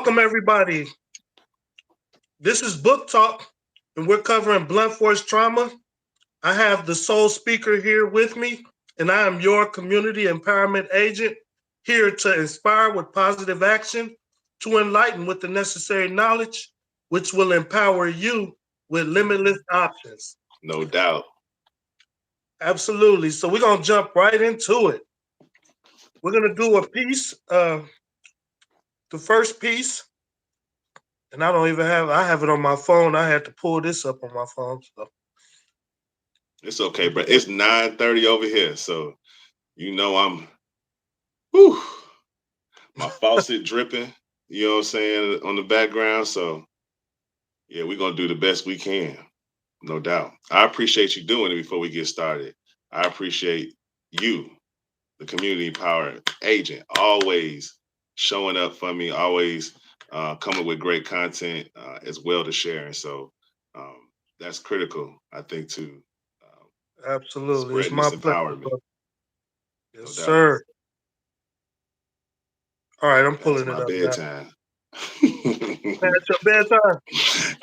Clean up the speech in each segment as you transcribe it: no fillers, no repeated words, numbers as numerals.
Welcome, everybody. This is Book Talk, and we're covering blunt force trauma. I have the SoulSpeaker here with me, and I am your community empowerment agent, here to inspire with positive action, to enlighten with the necessary knowledge, which will empower you with limitless options. No doubt. Absolutely. So we're going to jump right into it. We're going to do a piece, the first piece, and I have it on my phone. I had to pull this up on my phone. So. It's okay, but it's 9:30 over here. So, I'm, whew, my faucet dripping, you know what I'm saying, on the background. So, yeah, we're going to do the best we can. No doubt. I appreciate you doing it before we get started. I appreciate you, the community power agent, always showing up for me, always coming with great content as well to share. And so that's critical, I think, to Absolutely. It's spreading my this pleasure. empowerment. Yes, No doubt. sir. All right, I'm pulling That's it my up bedtime. That's your bedtime.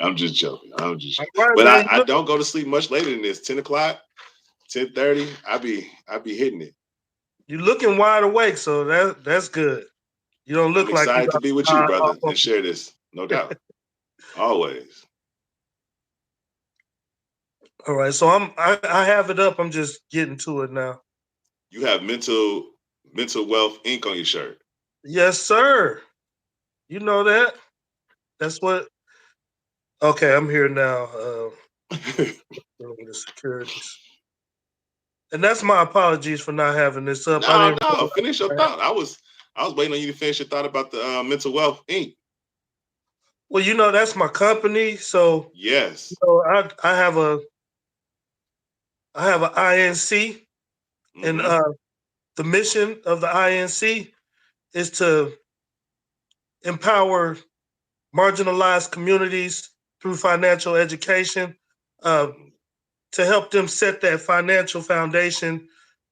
I'm just joking. All right, But man, I don't go to sleep much later than this. 10 o'clock, 10:30. I be hitting it. you're looking wide awake, so that's good. You don't look I'm like you excited to got be with you, brother, and share this. No doubt. Always. All right, so I have it up. I'm just getting to it now. You have mental wealth ink on your shirt. Yes, sir. You know that. That's what. Okay, I'm here now. The securities, and that's my apologies for not having this up. No. Finish your thought. I was waiting on you to finish your thought about the mental wealth ink. Well, that's my company, so yes, I have an INC, and the mission of the INC is to empower marginalized communities through financial education, to help them set that financial foundation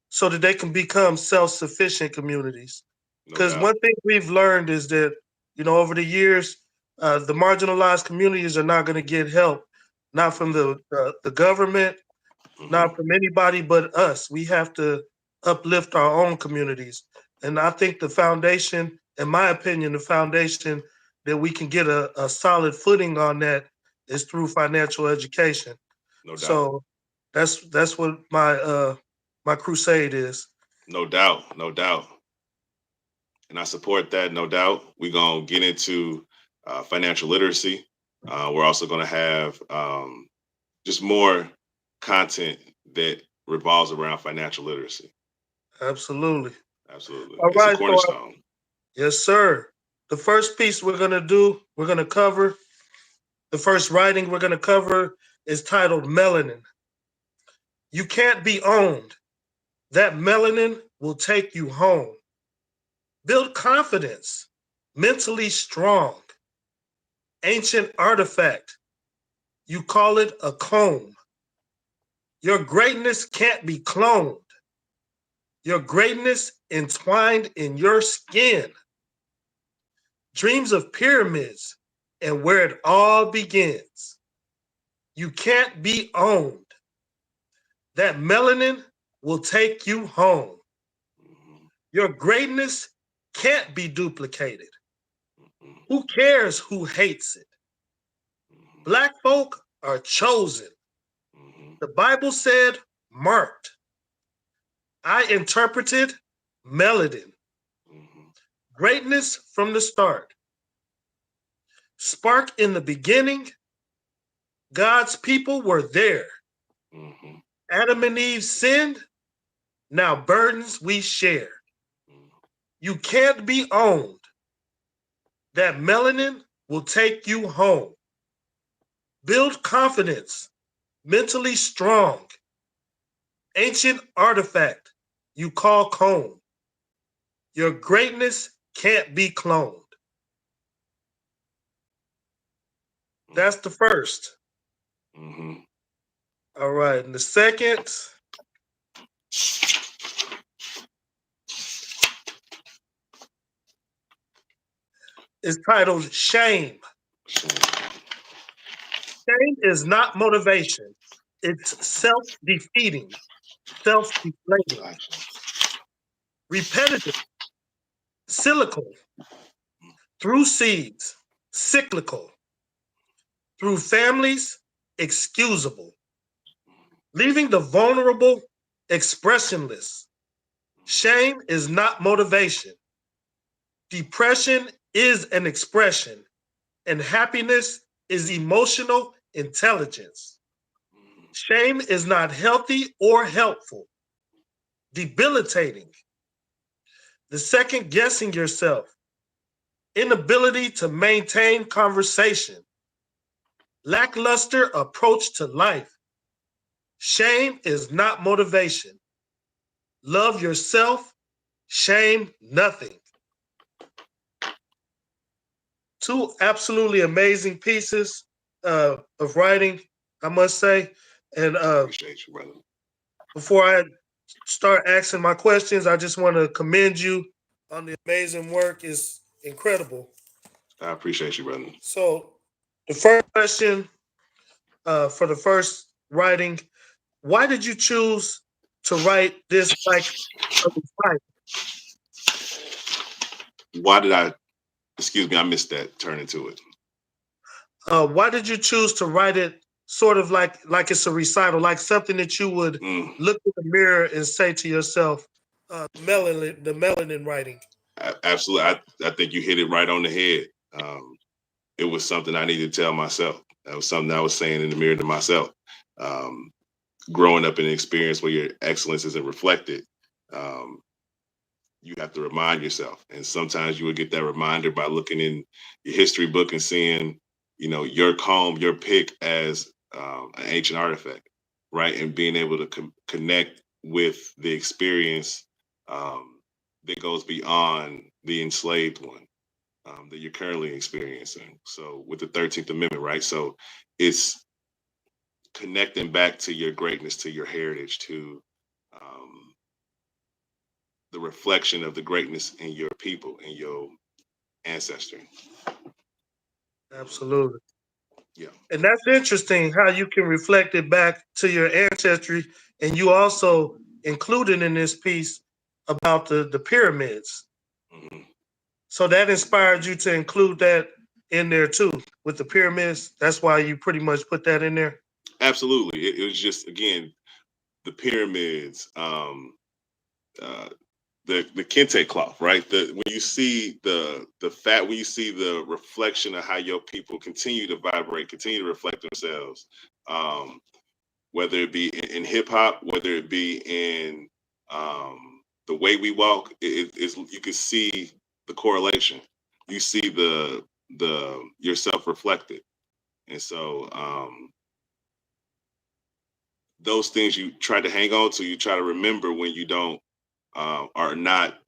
so that they can become self-sufficient communities. Because one thing we've learned is that, over the years, the marginalized communities are not going to get help, not from the government, not from anybody but us. We have to uplift our own communities. And I think the foundation, in my opinion, the foundation that we can get a solid footing on that is through financial education. No doubt. So that's what my crusade is. No doubt. And I support that, no doubt. We're going to get into financial literacy. We're also going to have just more content that revolves around financial literacy. Absolutely. All it's right, a cornerstone. Yes, sir. The first piece we're going to cover, the first writing we're going to cover is titled Melanin. You can't be owned. That melanin will take you home. Build confidence. Mentally strong. Ancient artifact. You call it a comb. Your greatness can't be cloned. Your greatness entwined in your skin. Dreams of pyramids and where it all begins. You can't be owned. That melanin will take you home. Your greatness can't be duplicated. Who cares who hates it? Black folk are chosen. The Bible said marked. I interpreted melanin. Greatness from the start. Spark in the beginning. God's people were there. Adam and Eve sinned. Now burdens we share. You can't be owned. That melanin will take you home. Build confidence. Mentally strong. Ancient artifact you call comb. Your greatness can't be cloned. That's the first. All right, and the second. is titled Shame. Shame is not motivation. It's self-defeating, self-deflating, repetitive, cyclical, through seeds, cyclical, through families, excusable, leaving the vulnerable expressionless. Shame is not motivation. Depression is an expression, and happiness is emotional intelligence. Shame is not healthy or helpful, debilitating. The second guessing yourself, inability to maintain conversation, lackluster approach to life. Shame is not motivation. Love yourself, shame nothing. Two absolutely amazing pieces of writing, I must say. And Appreciate you, brother. before I start asking my questions, I just want to commend you on the amazing work. It's incredible. I appreciate you, brother. So, the first question for the first writing, why did you choose to write this like a recital? Why did I? Excuse me, I missed that. Turn into it. Why did you choose to write it sort of like it's a recital, like something that you would look in the mirror and say to yourself, the melanin writing? Absolutely. I think you hit it right on the head. It was something I needed to tell myself. That was something I was saying in the mirror to myself. Growing up in an experience where your excellence isn't reflected, you have to remind yourself. And sometimes you would get that reminder by looking in your history book and seeing, your comb, your pick as an ancient artifact, right? And being able to connect with the experience that goes beyond the enslaved one that you're currently experiencing. So with the 13th Amendment, right? So it's connecting back to your greatness, to your heritage, to the reflection of the greatness in your people, in your ancestry. Absolutely. Yeah. And that's interesting how you can reflect it back to your ancestry. And you also included in this piece about the pyramids. Mm-hmm. So that inspired you to include that in there too with the pyramids. That's why you pretty much put that in there. Absolutely. It was just, again, the pyramids, the kente cloth, right? When you see the fat, when you see the reflection of how your people continue to vibrate, continue to reflect themselves, whether it be in hip hop, whether it be in the way we walk, you can see the correlation. You see the yourself reflected, and so those things you try to hang on to, you try to remember when you don't are not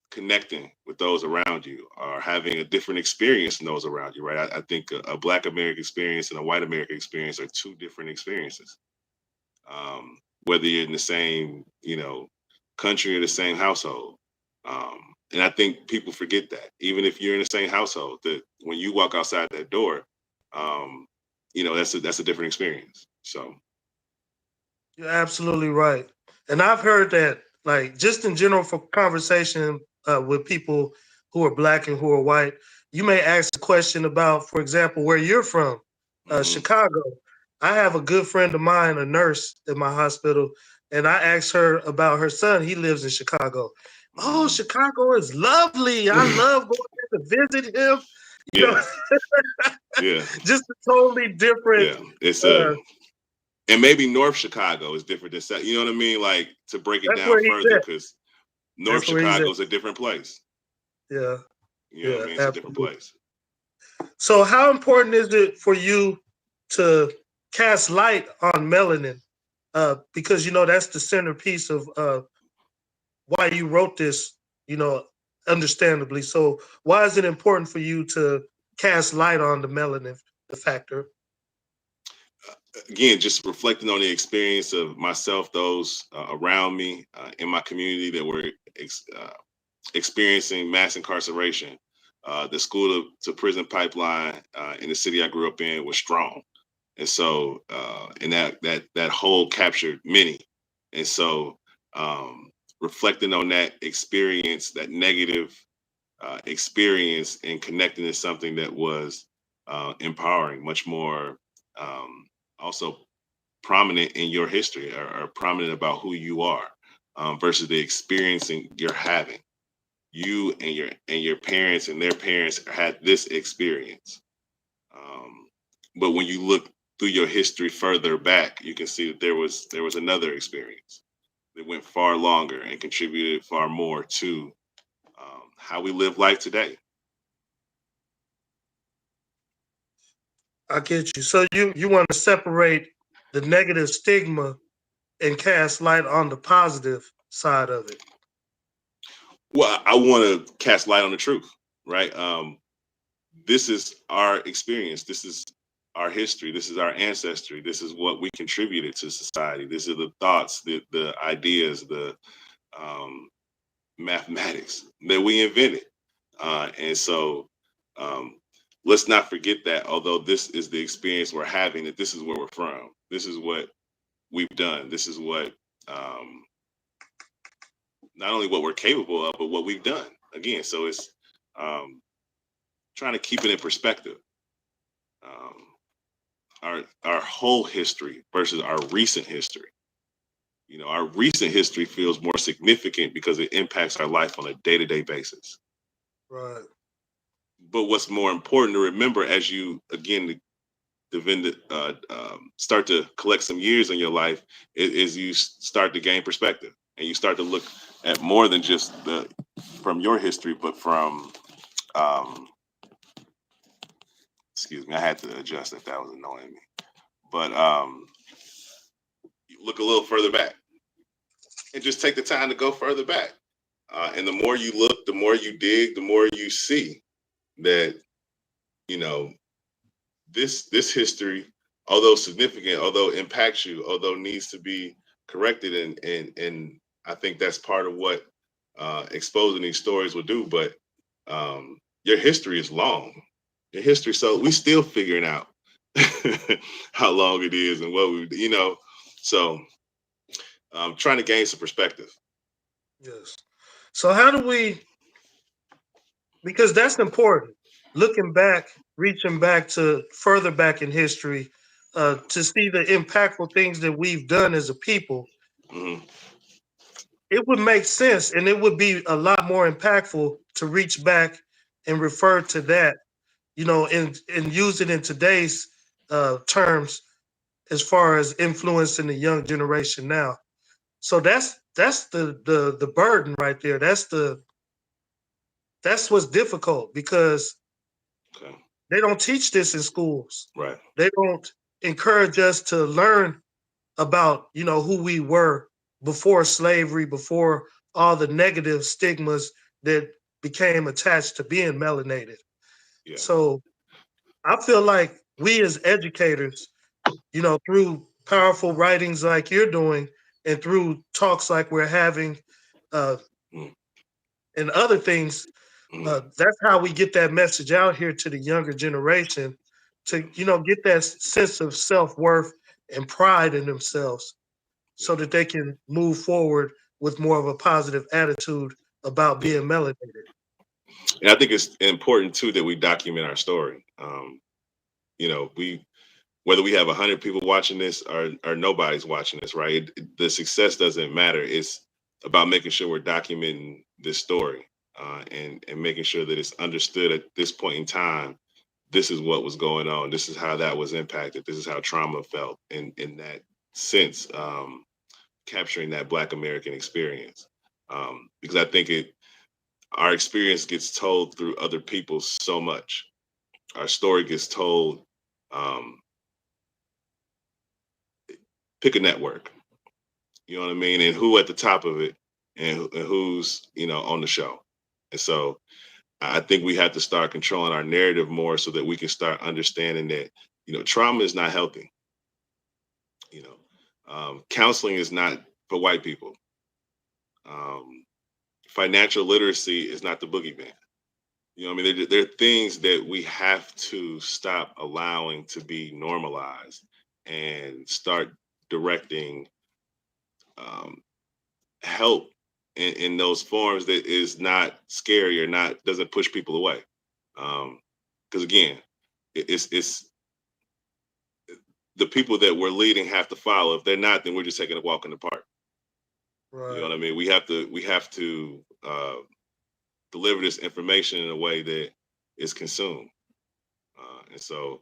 connecting with those around you, or having a different experience than those around you, right? I think a Black American experience and a white American experience are two different experiences. Whether you're in the same, country or the same household. And I think people forget that, even if you're in the same household, that when you walk outside that door, that's a different experience. So You're absolutely right. And I've heard that, like, just in general for conversation with people who are black and who are white, you may ask a question about, for example, where you're from, Chicago. I have a good friend of mine, a nurse at my hospital, and I asked her about her son. He lives in Chicago. Oh, Chicago is lovely. I love going there to visit him. You know, yeah, just a totally different. Yeah, it's and maybe North Chicago is different than South. You know what I mean? Like, to break it That's down where he's further, at. because North That's where he's Chicago at. is a different place. Yeah, You know what I yeah, mean? It's a different absolutely. place. So, how important is it for you to cast light on melanin? Because that's the centerpiece of why you wrote this. Understandably. So, why is it important for you to cast light on the melanin, the factor? Again, just reflecting on the experience of myself, those around me, in my community that were experiencing mass incarceration. The school to prison pipeline in the city I grew up in was strong. And so, and that whole captured many. And so, reflecting on that experience, that negative experience, and connecting to something that was empowering, much more also prominent in your history, or prominent about who you are, versus the experience you're having. You and your parents and their parents had this experience. But when you look through your history further back, you can see that there was another experience that went far longer and contributed far more to how we live life today. I get you. So you want to separate the negative stigma and cast light on the positive side of it. Well, I want to cast light on the truth, right? This is our experience. This is our history. This is our ancestry. This is what we contributed to society. These are the thoughts, the ideas, the um, mathematics that we invented. And so, um, let's not forget that, although this is the experience we're having, that this is where we're from. This is what we've done. This is what, um, not only what we're capable of, but what we've done. Again, so it's um, trying to keep it in perspective. Um, our whole history versus our recent history. Our recent history feels more significant because it impacts our life on a day-to-day basis. Right. But what's more important to remember, as you again start to collect some years in your life, is you start to gain perspective, and you start to look at more than just the from your history, but from um, excuse me, I had to adjust if that was annoying me. But you look a little further back, and just take the time to go further back. And the more you look, the more you dig, the more you see that you know this history, although significant, although impacts you, although needs to be corrected, and I think that's part of what exposing these stories will do. But your history is long. Your history, so we still figuring out how long it is and what we. So trying to gain some perspective. Yes. So how do we, because that's important, looking back, reaching back to further back in history, to see the impactful things that we've done as a people, Hmm. it would make sense and it would be a lot more impactful to reach back and refer to that, and use it in today's terms as far as influencing the young generation now. So that's the burden right there. That's what's difficult because Okay. they don't teach this in schools. Right. They don't encourage us to learn about, who we were before slavery, before all the negative stigmas that became attached to being melanated. Yeah. So I feel like we as educators, through powerful writings like you're doing and through talks like we're having, uh, Mm-hmm. and other things, Mm-hmm. that's how we get that message out here to the younger generation to, get that sense of self-worth and pride in themselves so Yeah. that they can move forward with more of a positive attitude about Yeah. being melanated. And I think it's important too that we document our story. We whether we have 100 people watching this or nobody's watching this, right? The success doesn't matter. It's about making sure we're documenting this story, and making sure that it's understood at this point in time. This is what was going on. This is how that was impacted. This is how trauma felt in that sense, capturing that Black American experience. Because I think our experience gets told through other people so much. Our story gets told. Um, Pick a network, you know what I mean, and who at the top of it, and who's on the show. And so I think we have to start controlling our narrative more so that we can start understanding that trauma is not healthy. You know, counseling is not for white people. Um, Financial literacy is not the boogeyman. You know what I mean? There are things that we have to stop allowing to be normalized and start directing um, help in those forms that is not scary or not doesn't push people away. Because again, it's the people that we're leading have to follow. If they're not, then we're just taking a walk in the park. You know Right. what I mean? We have to deliver this information in a way that is consumed. And so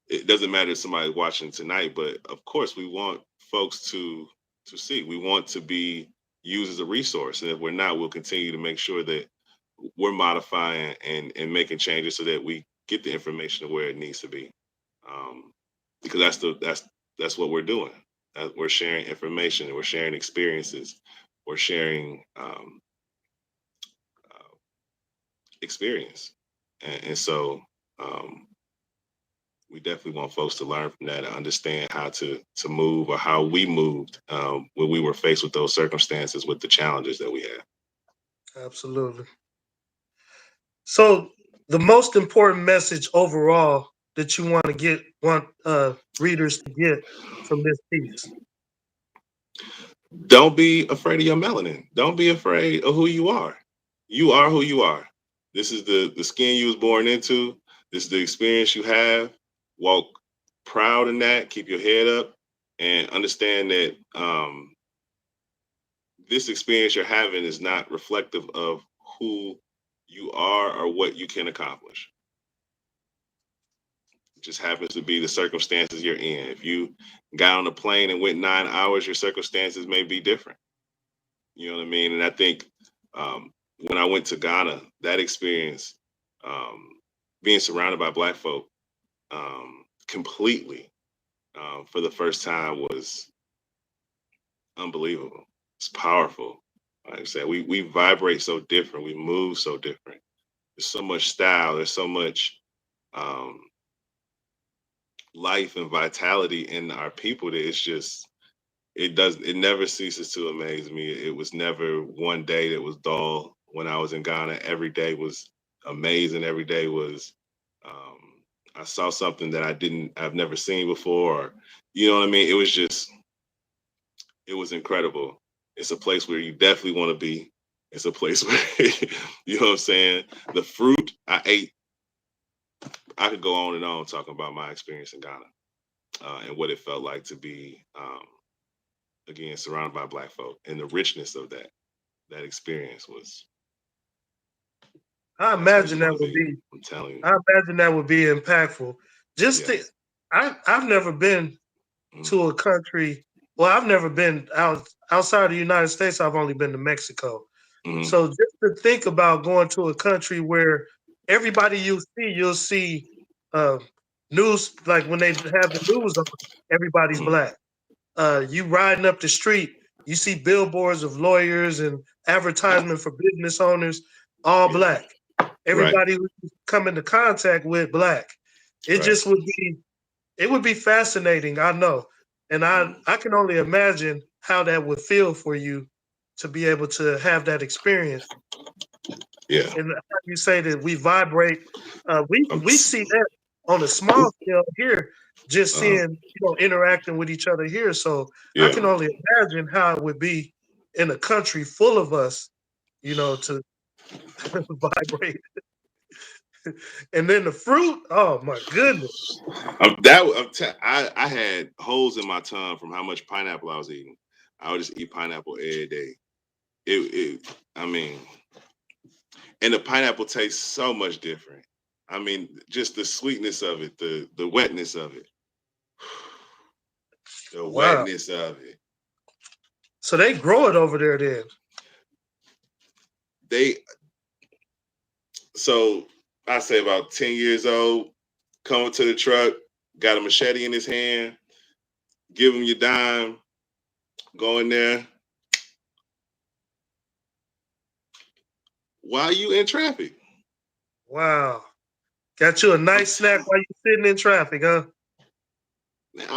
it doesn't matter if somebody's watching tonight, but of course we want folks to see. We want to be used as a resource. And if we're not, we'll continue to make sure that we're modifying and making changes so that we get the information to where it needs to be. Um, because that's what we're doing. We're sharing information, we're sharing experiences, we're sharing uh, experience, and so um, we definitely want folks to learn from that and understand how to move or how we moved when we were faced with those circumstances with the challenges that we had. Absolutely. So the most important message overall that you want readers to get from this piece. Don't be afraid of your melanin. Don't be afraid of who you are. You are who you are. This is the skin you was born into. This is the experience you have. Walk proud in that. Keep your head up and understand that this experience you're having is not reflective of who you are or what you can accomplish. It just happens to be the circumstances you're in. If you got on a plane and went 9 hours, your circumstances may be different. You know what I mean? And I think when I went to Ghana, that experience, um, being surrounded by Black folk completely for the first time was unbelievable. It's powerful. Like I said, we vibrate so different. We move so different. There's so much style. There's so much um, life and vitality in our people that it never ceases to amaze me. It was never one day that was dull when I was in Ghana. Every day was amazing. Every day was um, I saw something that I've never seen before. Or, you know what I mean? It was incredible. It's a place where you definitely want to be. It's a place where you know what I'm saying. The fruit I ate, I could go on and on talking about my experience in Ghana and what it felt like to be again surrounded by Black folk and the richness of that experience was I that's where you imagine want that to would be. be I'm telling you. I imagine that would be impactful. Just to, Yes. I've never been Mm-hmm. to a country. Well, I've never been outside of the United States. I've only been to Mexico. Mm-hmm. So just to think about going to a country where everybody you'll see uh, news like when they have the news on, everybody's Mm-hmm. black. You riding up the street, you see billboards of lawyers and advertisement for business owners, all Yeah. black. Right. Everybody who you come into contact with black. It Right. just would be fascinating, I know. And Mm-hmm. I can only imagine how that would feel for you to be able to have that experience. Yeah. And how you say that we vibrate, I'm, we see that on a small scale here, just seeing, uh, interacting with each other here. So I yeah. can only imagine how it would be in a country full of us, to vibrate. And then the fruit, oh my goodness. I had holes in my tongue from how much pineapple I was eating. I would just eat pineapple every day. I mean, and the pineapple tastes so much different. I mean, just the sweetness of it, the wetness of it, the Wow. wetness of it. So they grow it over there then. They so I say about 10 years old, coming to the truck, got a machete in his hand, give him your dime, go in there. While you in traffic. Wow. Got you a I'm nice snack telling while you sitting in traffic, huh? man,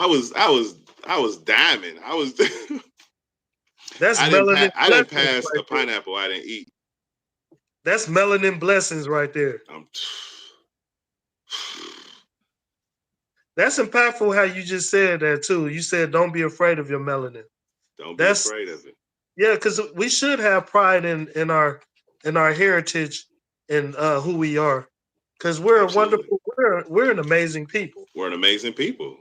I was diming. I was That's melanin I didn't blessings pass right a there. pineapple I didn't eat. That's melanin blessings right there. I'm That's impactful how you just said that too. You said don't be afraid of your melanin. don't be That's afraid of it. yeah, because we should have pride in our heritage and who we are. Because we're a Absolutely. wonderful, we're an amazing people. We're an amazing people.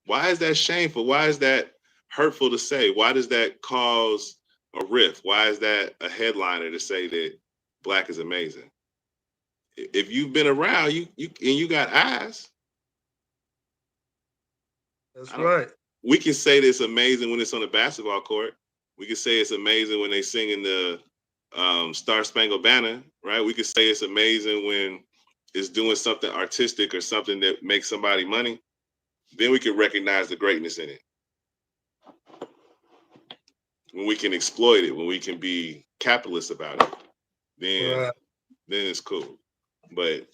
Why is that shameful? Why is that hurtful to say? Why does that cause a rift? Why is that a headliner to say that black is amazing? If you've been around, you got eyes. That's I don't. right. We can say that it's amazing when it's on the basketball court. We can say it's amazing when they sing in the Star Spangled Banner, right? We could say it's amazing when it's doing something artistic or something that makes somebody money. Then we can recognize the greatness in it. When we can exploit it, when we can be capitalist about it, then Right. then it's cool. But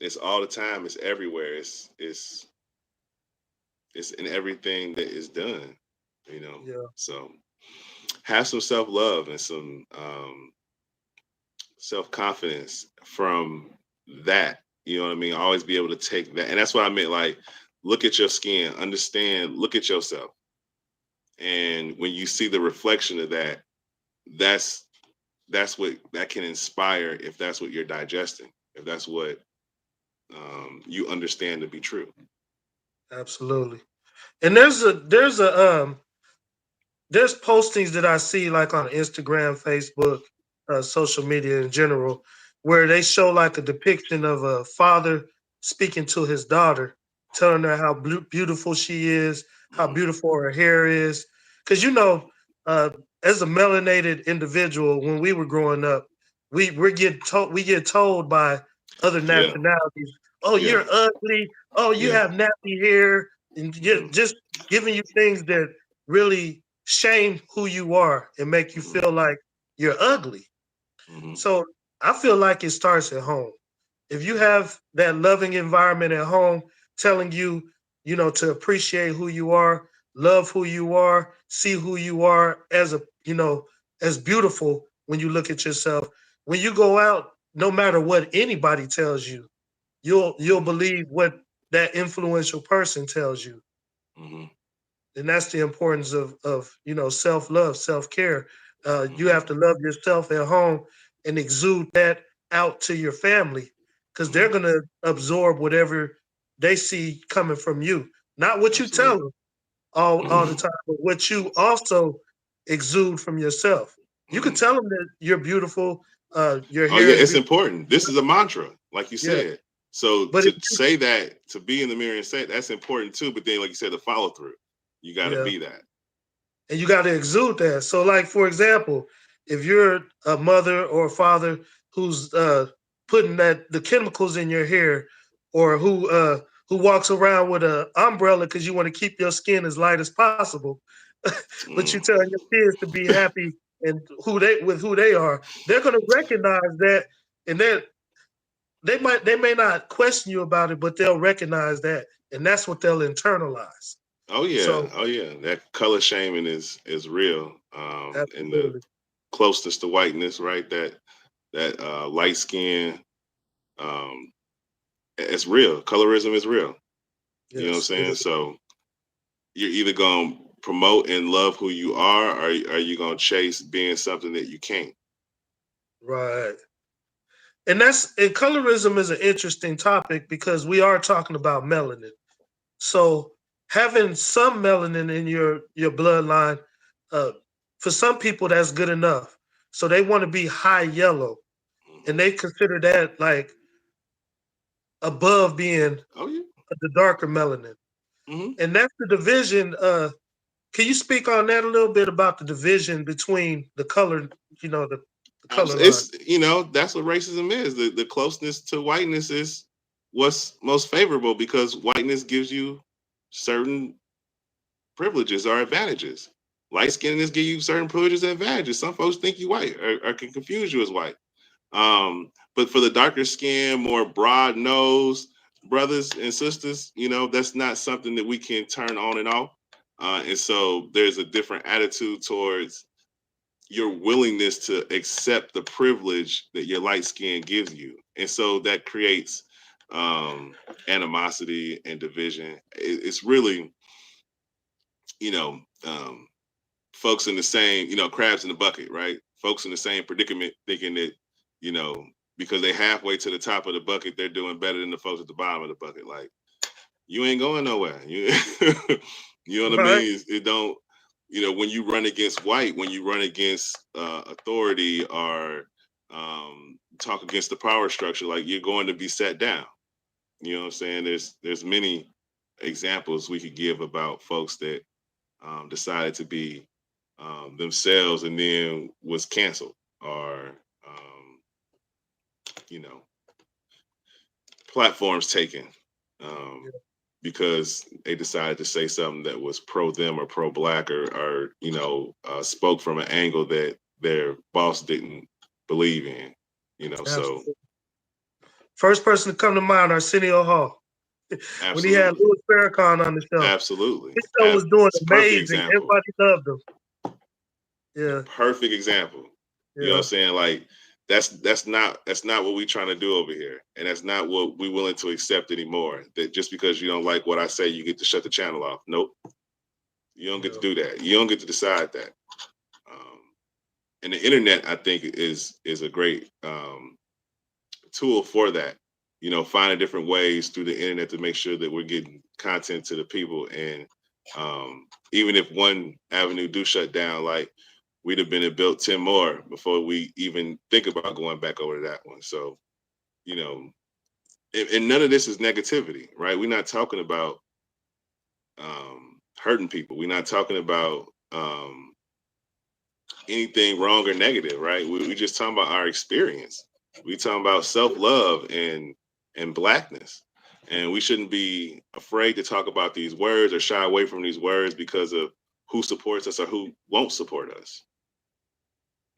it's all the time. It's everywhere. It's in everything that is done. You know. Yeah. So have some self love and some self confidence from that. You know what I mean? Always be able to take that, and that's what I meant. Like, look at your skin, understand, look at yourself, and when you see the reflection of that, that's what that can inspire. If that's what you're digesting, if that's what you understand to be true. Absolutely. And there's postings that I see like on Instagram, Facebook, social media in general, where they show like a depiction of a father speaking to his daughter, telling her how beautiful she is, how Mm-hmm. beautiful her hair is. Because uh, as a melanated individual, when we were growing up, we get told by other Yeah, nationalities, "Oh, yeah, you're ugly. Oh, you yeah. have nappy hair," and Mm-hmm. just giving you things that really shame who you are and make you Mm-hmm. feel like you're ugly. Mm-hmm. So I feel like it starts at home. If you have that loving environment at home telling you, to appreciate who you are, love who you are, see who you are as as beautiful when you look at yourself. When you go out, no matter what anybody tells you, you'll Mm-hmm. believe what that influential person tells you. Mm-hmm. And that's the importance of self-love, self-care. You Mm-hmm. have to love yourself at home and exude that out to your family, because they're Mm-hmm. going to absorb whatever they see coming from you, not what you tell Absolutely. them all the time, but what you also exude from yourself. You can Mm-hmm. tell them that you're beautiful, your Oh hair yeah, is it's beautiful. important. This is a mantra, like you Yeah, said. So but if to you, say that, to be in the mirror and say it, that's important too. But then, like you said, the follow through, you got to yeah, be that. and you got to exude that. So, like for example, if you're a mother or a father who's putting the chemicals in your hair, or who walks around with an umbrella because you want to keep your skin as light as possible, but you Mm. tell your kids to be happy and who they are, they're going to recognize that, and they may not question you about it, but they'll recognize that, and that's what they'll internalize. Oh yeah, So, oh yeah. That color shaming is real. And the absolutely, closeness to whiteness, right? That light skin, um, it's real. Colorism is real. You know what I'm yes, it saying? is. So you're either gonna promote and love who you are, or are you gonna chase being something that you can't? Right. And colorism is an interesting topic because we are talking about melanin. So having some melanin in your bloodline, uh, for some people that's good enough. So they want to be high yellow, and Hmm. they consider that like above being Oh yeah. the darker melanin. Hmm. And that's the division. Can you speak on that a little bit about the division between the color, the color line? It's that's what racism is. The closeness to whiteness is what's most favorable because whiteness gives you certain privileges or advantages. Light skinnedness give you certain privileges and advantages. Some folks think you white or can confuse you as white. But for the darker skin, more broad nose brothers and sisters, that's not something that we can turn on and off. And so there's a different attitude towards your willingness to accept the privilege that your light skin gives you. And so that creates animosity and division. It's really, you know, folks in the same, crabs in the bucket, right? Folks in the same predicament thinking that, you know, because they halfway to the top of the bucket, they're doing better than the folks at the bottom of the bucket. Like, you ain't going nowhere. You know what I Right. mean? It don't, when you run against white, when you run against authority or talk against the power structure, like, you're going to be set down. You know what I'm saying? There's many examples we could give about folks that decided to be themselves and then was canceled, or you know, platforms taken Yeah. because they decided to say something that was pro them or pro black, or spoke from an angle that their boss didn't believe in. So Absolutely. First person to come to mind, Arsenio Hall, when he had absolutely, Louis Farrakhan on the show. absolutely, His show was doing it's a perfect amazing. example. Everybody loved him. Yeah, Perfect example. You know what yeah. I'm saying? Like, that's not what we're trying to do over here, and that's not what we're willing to accept anymore. That just because you don't like what I say, you get to shut the channel off. Nope, you don't get to Yeah. do that. You don't get to decide that. Um, and the internet, I think, is a great tool for that. Finding different ways through the internet to make sure that we're getting content to the people. And even if one avenue do shut down, like, we'd have been and built 10 more before we even think about going back over to that one. So, you know, and none of this is negativity, right? We're not talking about hurting people. We're not talking about anything wrong or negative, right? We just talking about our experience. We talking about self-love and blackness. And we shouldn't be afraid to talk about these words or shy away from these words because of who supports us or who won't support us.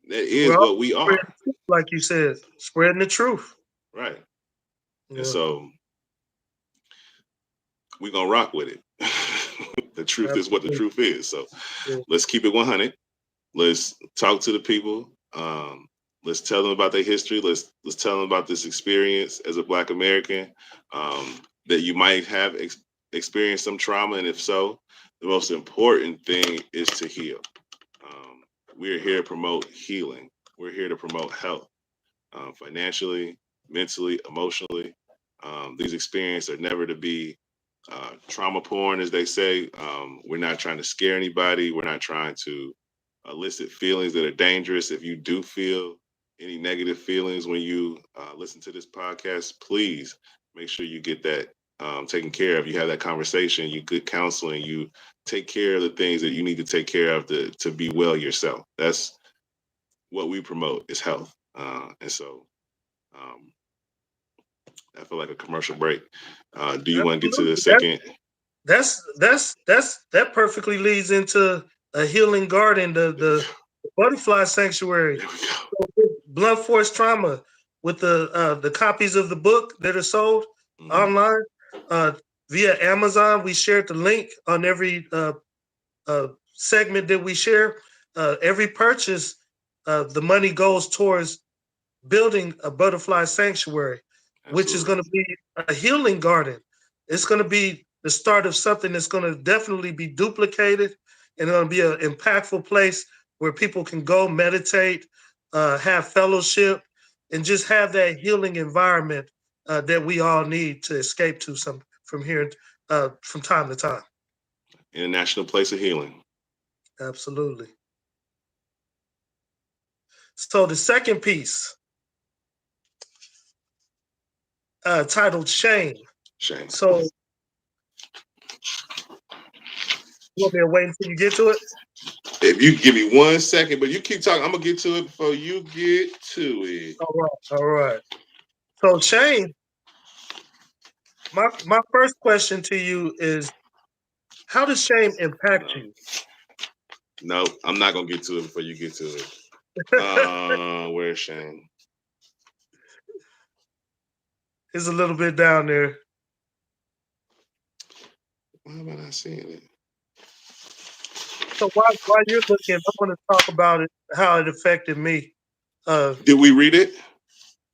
That We're is all what we spreading are, the truth, like you said, spreading the truth. right? And Yeah, so we're gonna rock with it. The truth is what the absolutely. truth is. So Yeah. let's keep it 100. Let's talk to the people. Let's tell them about their history. Let's tell them about this experience as a Black American, that you might have experienced some trauma, and if so, the most important thing is to heal. Um, we're here to promote healing. We're here to promote health, financially, mentally, emotionally. These experiences are never to be trauma porn, as they say. We're not trying to scare anybody. We're not trying to elicit feelings that are dangerous. If you do feel any negative feelings when you listen to this podcast, please make sure you get that taken care of. You have that conversation, you get counseling, you take care of the things that you need to take care of to be well yourself. That's what we promote, is health. And so um, I feel like a commercial break. Do you want to get to the Absolutely. second? That perfectly leads into a healing garden, the butterfly sanctuary. There we go. Blunt force trauma with the copies of the book that are sold Mhm. online uh, via Amazon. We shared the link on every segment that we share. Every purchase, the money goes towards building a butterfly sanctuary, which is Absolutely. going to be a healing garden. It's going to be the start of something that's going to definitely be duplicated and going to be an impactful place where people can go meditate, have fellowship, and just have that healing environment that we all need to escape to some from here from time to time. International place of healing. Absolutely. So the second piece, titled "Shame." Shame. So you want me to wait until you get to it? If you give me 1 second, but you keep talking, I'm gonna get to it before you get to it. All right, all right. So Shane, my first question to you is, how does shame impact No, you? no, I'm not gonna get to it before you get to it. Where's Shane? It's a little bit down there. Why am I not seeing it? So while you're looking, I want to talk about it, how it affected me. Uh, Did we read it?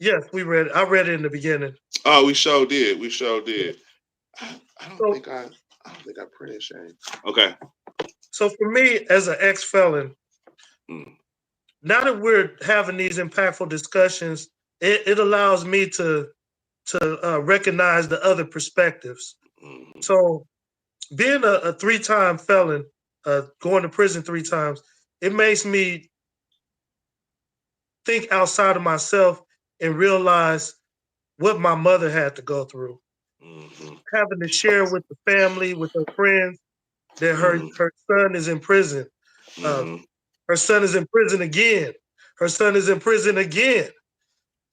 yes, we read it. I read it in the beginning. Oh, we sure did. We sure did. I don't So think I don't think I printed Shane. Okay. so for me as an ex-felon, Mm, now that we're having these impactful discussions, it allows me to recognize the other perspectives. mhm, So being a three-time felon, going to prison three times, it makes me think outside of myself and realize what my mother had to go through, mhm, having to share with the family, with her friends, that mhm, her son is in prison. Uh, mhm, her son is in prison again. Her son is in prison again.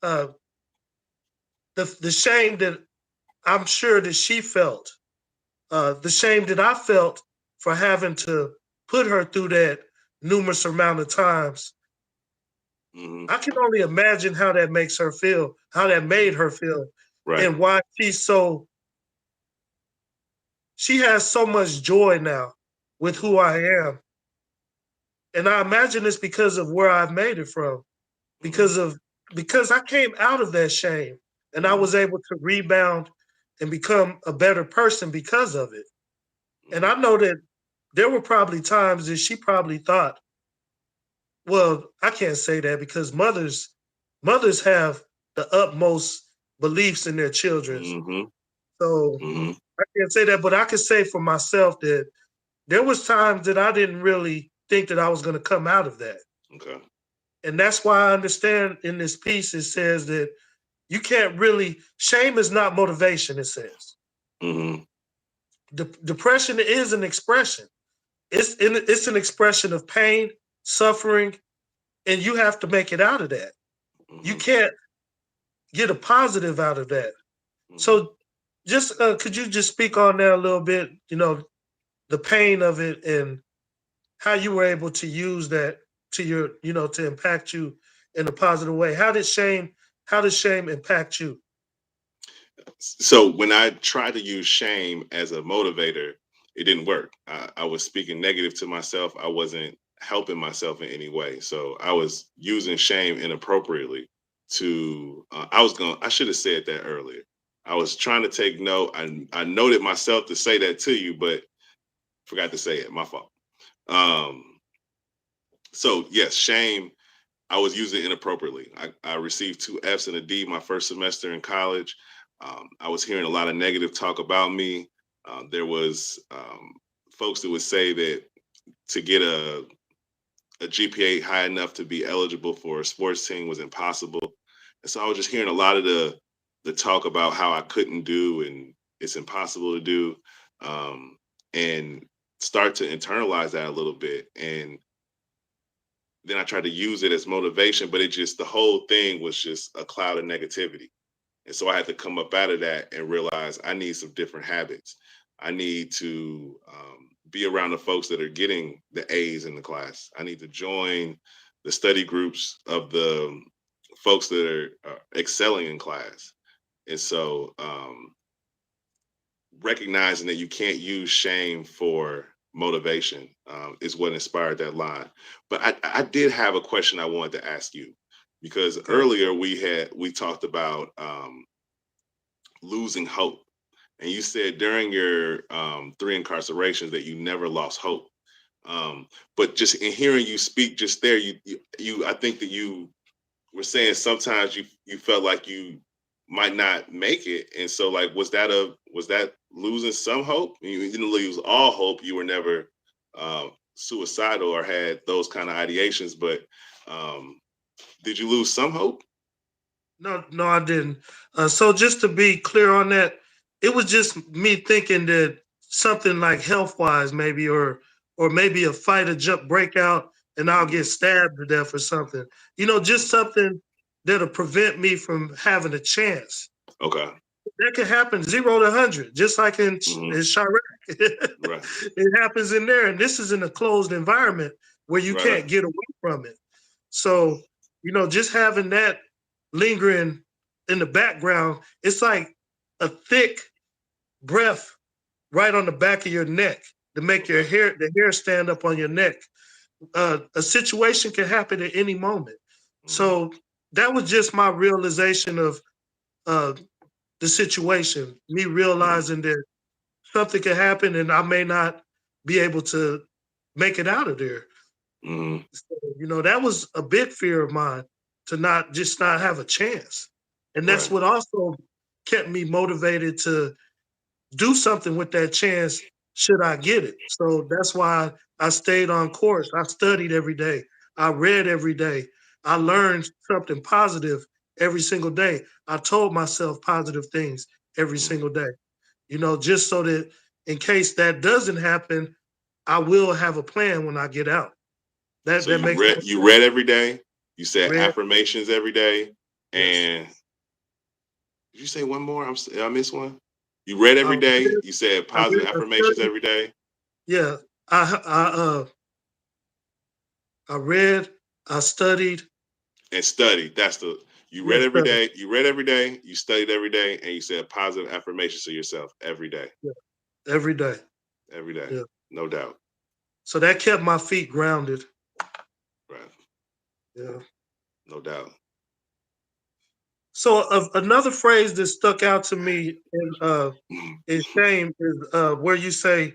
Uh, the shame that I'm sure that she felt, the shame that I felt for having to put her through that numerous amount of times. mhm, I can only imagine how that makes her feel, how that made mhm. her feel, Right. and why she has so much joy now with who Mhm, I am. And I imagine it's because of where I've made it from, mhm, because of because I came out of that shame and I mhm, was able to rebound and become a better person because of it. And mhm, I know that there were probably times that she probably thought, well, I can't say that because mothers have the utmost beliefs in their children. mhm, So mhm. I can't say that, but I can say for myself that there was times that I didn't really think that I was going to come out of that. Okay. And that's why I understand in this piece it says that you can't really shame is not motivation, it says. Mhm, Depression is an expression. It's an expression of pain, suffering, and you have to make it out of that. You mhm, can't get a positive out of that. mhm. So just could you just speak on that a little bit, the pain of it and how you were able to use that to your, to impact you in a positive way. How does shame impact you? So when I tried to use shame as a motivator, it didn't work. I was speaking negative to myself. I wasn't helping myself in any way. So I was using shame inappropriately to I should have said that earlier. I was trying to take note. I noted myself to say that to you, but forgot to say it. My fault. Um, so yes, shame I was using it inappropriately. I received two F's and a D my first semester in college. I was hearing a lot of negative talk about me. There was folks that would say that to get a GPA high enough to be eligible for a sports team was impossible. And so I was just hearing a lot of the talk about how I couldn't do and it's impossible to do, and start to internalize that a little bit. And then I tried to use it as motivation, but the whole thing was just a cloud of negativity. And so I had to come up out of that and realize I need some different habits. I need to be around the folks that are getting the A's in the class. I need to join the study groups of the folks that are excelling in class. And so recognizing that you can't use shame for motivation is what inspired that line. But I did have a question I wanted to ask you because Okay. earlier we talked about losing hope, and you said during your three incarcerations that you never lost hope. But just in hearing you speak just there, you I think that you were saying sometimes you felt like you might not make it, and so like was that losing some hope? You didn't lose all hope. You were never suicidal or had those kind of ideations, but um, did you lose some hope? No, no, I didn't. So just to be clear on that, it was just me thinking that something like health wise, maybe, or maybe a fight or jump breakout, and I'll get Hmm. stabbed to death or something. Just something that'll prevent me from having a chance. Okay. That could happen 0 to 100, just like Hmm. in Chirac. Right. It happens in there, and this is in a closed environment where you Right. Right. can't get away from it. So, just having that lingering in the background, it's like a thick breath right on the back of your neck. to make Okay. the hair stand up on your neck. A situation can happen at any moment. Mm-hmm. So that was just my realization of uh, the situation. Me realizing that something can happen and I may not be able to make it out of there. Mm-hmm. So, that was a big fear of mine to not have a chance. And that's Right. what also kept me motivated to do something with that chance should I get it. So that's why I stayed on course. I studied every day. I read every day. I learned something positive every single day. I told myself positive things every Mm-hmm. single day, just so that in case that doesn't happen, I will have a plan when I get out. That So that you makes read no you sense. read every day. You said Read, affirmations every day. yes. And did you say one more? Did I miss one? You read I every day. read, You said I read, positive I affirmations studied. every day. Yeah. I read, I studied, And studied. That's the you read yes, every studied. day. You read every day. You studied every day, and you said positive affirmations to yourself every day. Yeah, every day. Every day. Yeah. No doubt. So that kept my feet grounded. Right. Yeah. No doubt. So another phrase that stuck out to me in shame is where you say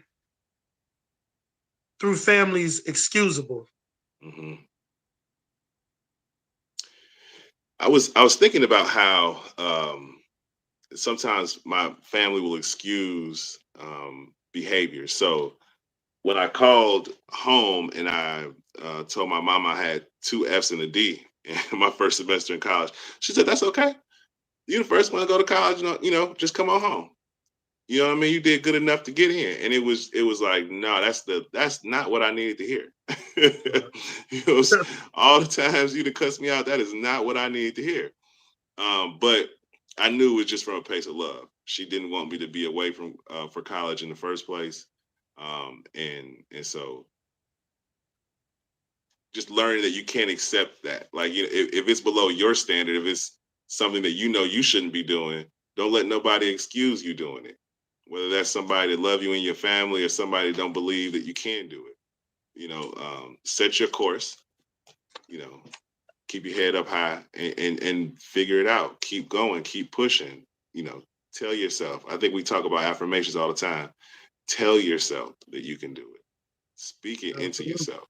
through families excusable. Mm-hmm. I was thinking about how sometimes my family will excuse behavior. So when I called home and I told my mom I had two F's and a D in my first semester in college, she said, "That's okay. You're the first one to go to college. Just come on home. You know what I mean? You did good enough to get in." And it was like, no, that's not what I needed to hear. All the times you to cuss me out, that is not what I needed to hear. But I knew it was just from a place of love. She didn't want me to be away from for college in the first place, and so just learning that you can't accept that. Like, if it's below your standard, if it's something that you shouldn't be doing, don't let nobody excuse you doing it. Whether that's somebody that love you in your family or somebody that don't believe that you can do it. Set your course. You know, keep your head up high and figure it out. Keep going. Keep pushing. You know, tell yourself. I think we talk about affirmations all the time. Tell yourself that you can do it. Speak it into Absolutely. yourself.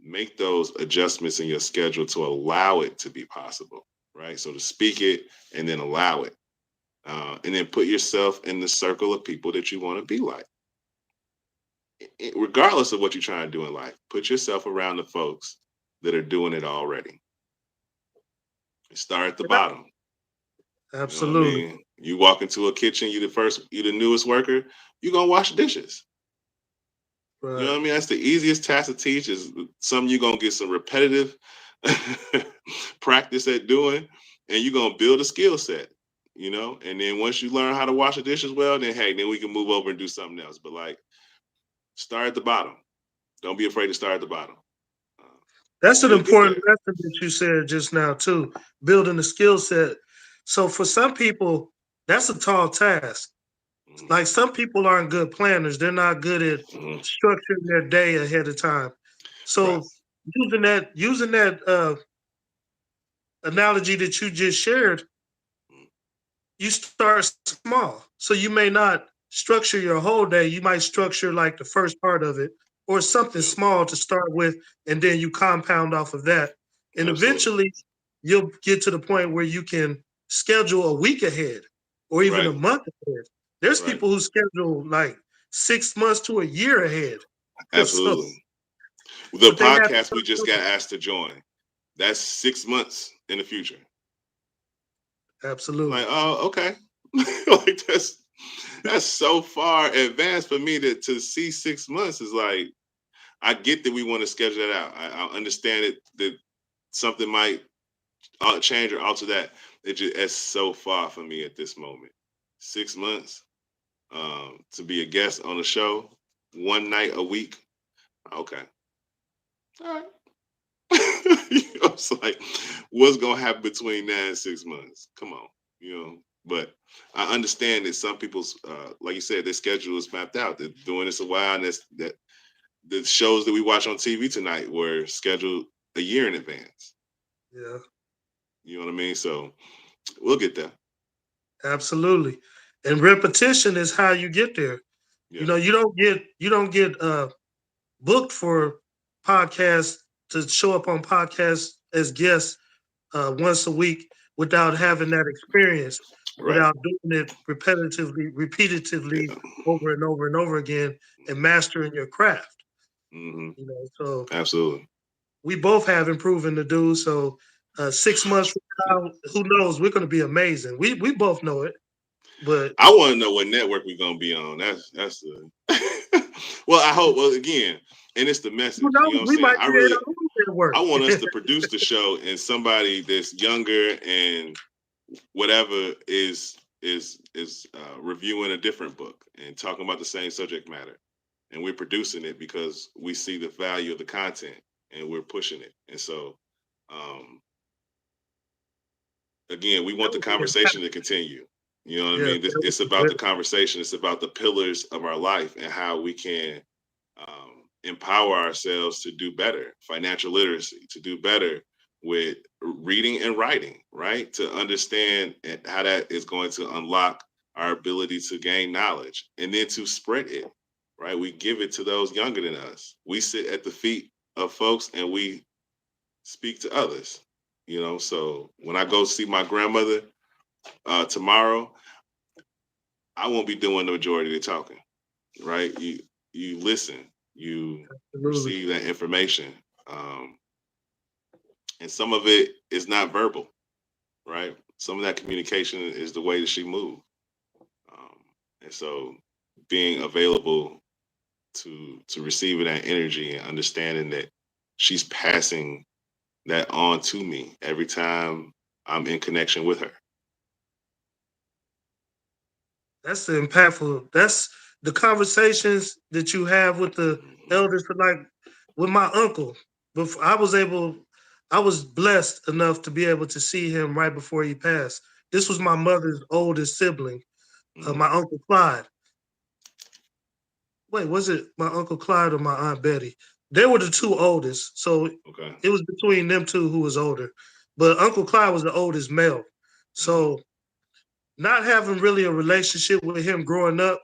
Make those adjustments in your schedule to allow it to be possible, right? So to speak it and then allow it, and then put yourself in the circle of people that you want to be like. Regardless of what you're trying to do in life, put yourself around the folks that are doing it already. Start at the And bottom. You know what I absolutely. mean? You walk into a kitchen, you the newest worker, you're gonna wash dishes. You know Right. what I mean? That's the easiest task to teach. Is something you're gonna get some repetitive practice at doing, and you're gonna build a skill set. And then once you learn how to wash the dishes well, then we can move over and do something else. But like, start at the bottom. Don't be afraid to start at the bottom. Uh, That's an you'll get important there. lesson that you said just now too. Building a skill set. So for some people, that's a tall task. Mhm, Like some people aren't good planners. They're not good at mhm. structuring their day ahead of time. Right, So using that analogy that you just shared, mhm, you start small. So you may not structure your whole day. You might structure like the first part of it or something yeah, small to start with, and then you compound off of that. And absolutely. eventually you'll get to the point where you can schedule a week ahead or even a Right, month ahead. There's right, people who schedule like 6 months to a year ahead. So, absolutely. The but they have podcast we just got asked to join. That's 6 months in the future. Like, absolutely. oh, okay. Like that's so far advanced for me to see 6 months is like, I get that we want to schedule that out. I understand it that something might change or alter that. It's so far for me at this moment. 6 months to be a guest on a show, one night a week. Okay, all right. It's like, what's gonna happen between now and 6 months? Come on, you know. But I understand that some people's, like you said, their schedule is mapped out. They're doing this a while, and that the shows that we watch on TV tonight were scheduled a year in advance. Yeah, You know what I mean? So we'll get there. absolutely. And repetition is how you get there. Yeah. You don't get booked for podcasts to show up on podcasts as guests once a week without having that experience, Right. without doing it repetitively Yeah. over and over and over again, and mastering your craft. Hmm. So Absolutely. we both have improving to do. So 6 months from now, who knows? We're going to be amazing. We both know it, but I want to know what network we're gonna be on. That's the well, I hope. Well, again, and it's the who message. You know knows? what I'm We saying? might create our own I network. want us to produce the show, and somebody that's younger and whatever is reviewing a different book and talking about the same subject matter, and we're producing it because we see the value of the content and we're pushing it. And so, um, again, we That want the would be conversation to continue. You know what I yeah, mean? that would It's be about great. the conversation. It's about the pillars of our life and how we can empower ourselves to do better. Financial literacy, to do better with reading and writing, right? To understand how that is going to unlock our ability to gain knowledge and then to spread it, right? We give it to those younger than us. We sit at the feet of folks and we speak to others. You know, so when I go see my grandmother tomorrow, I won't be doing the majority of the talking, right? You listen, you Absolutely. receive that information, um, and some of it is not verbal, right? Some of that communication is the way that she moved, and so being available to receiving that energy and understanding that she's passing that on to me every time I'm in connection with her. That's the impactful. That's the conversations that you have with the Mhm. elders. Like with my uncle, before I was blessed enough to be able to see him right before he passed. This was my mother's oldest sibling, Mhm. my uncle Clyde. Wait, was it my uncle Clyde or my aunt Betty? They were the two oldest, so Okay. it was between them two who was older. But Uncle Clyde was the oldest male. Mhm. So not having really a relationship with him growing up,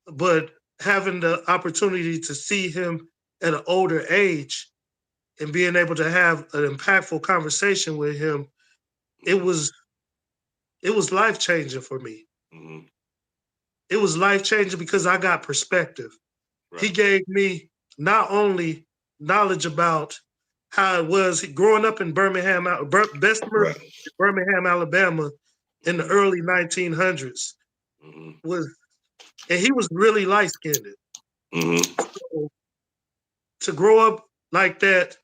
but having the opportunity to see him at an older age and being able to have an impactful conversation with him, it Mhm. was it was life changing for me. Mhm. It was life changing because I got perspective. He Right. gave me not only knowledge about how it was growing up in Bessemer, Right. Birmingham, Alabama, in the Mhm. early 1900s Mhm. was, and he was really light skinned. Mhm. So to grow up like that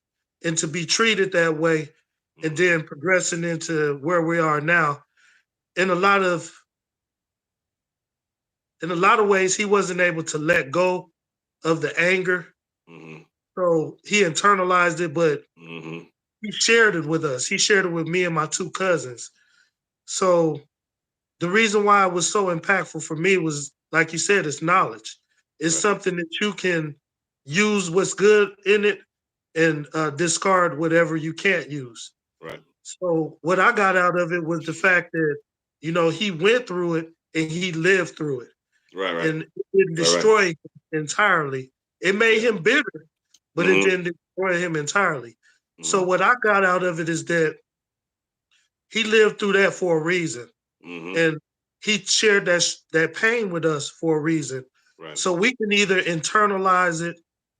and to be treated that way, and Mhm. then progressing into where we are now, in a lot of in a lot of ways, he wasn't able to let go of the anger. Mhm. So he internalized it, but Mhm. he shared it with us. He shared it with me and my two cousins. So the reason why it was so impactful for me was, like you said, it's knowledge. It's Right. something that you can use what's good in it and discard whatever you can't use. Right. So what I got out of it was the fact that he went through it and he lived through it, Right. Right. and it didn't Right. Right. destroy him entirely. It made Yeah. him bitter, but it Mhm. didn't destroy him entirely. So Mhm. what I got out of it is that he lived through that for a reason, Mhm. and he shared that pain with us for a reason. Right. So we can either internalize it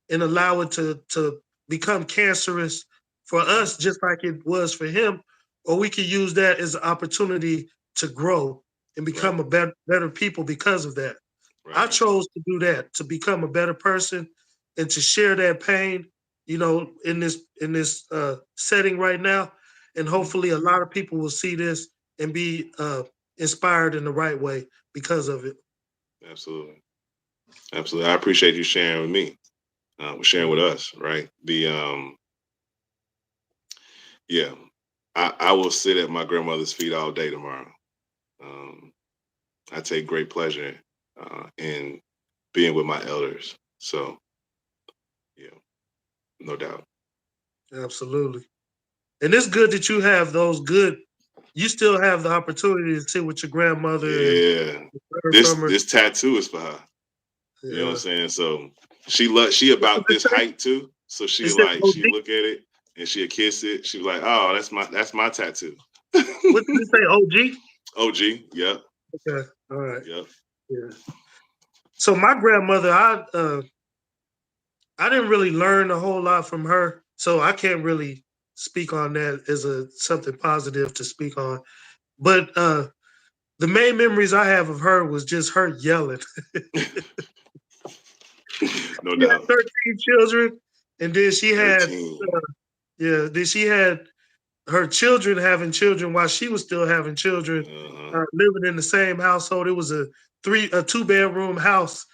and allow it to become cancerous for Mhm. us, just like it was for him, or we can use that as an opportunity to grow and Right. become a better people because of that. Right. I Right. chose to do that, to become a better person and to share that pain, in this setting right now. And Mhm. hopefully a lot of people will see this and be inspired in the right way because of it. Absolutely. Absolutely. I appreciate you sharing with me, sharing with Mm. us. Right. Yeah. I will sit at my grandmother's feet all day tomorrow. I take great pleasure in being with my elders. So, yeah, no doubt. Absolutely. And it's good that you have those good. You still have the opportunity to sit with your grandmother and Yeah, learn this from her. this tattoo is for her. You know what I'm Yeah. saying? So she What about does this it say? height too. So It says she OG. look at it and she'll kiss it. She was like, oh, that's my tattoo. What did it say? OG. OG. Yep. Okay. All right. Yep. Yeah. So my grandmother, I didn't really learn a whole lot from her, so I can't really speak on that as a something positive to speak on. But the main memories I have of her was just her yelling. No She had doubt. 13 children, and then she had 13. yeah, then she had her children having children while she was still having children, Uh-huh. living in the same household. It was a 2 bedroom house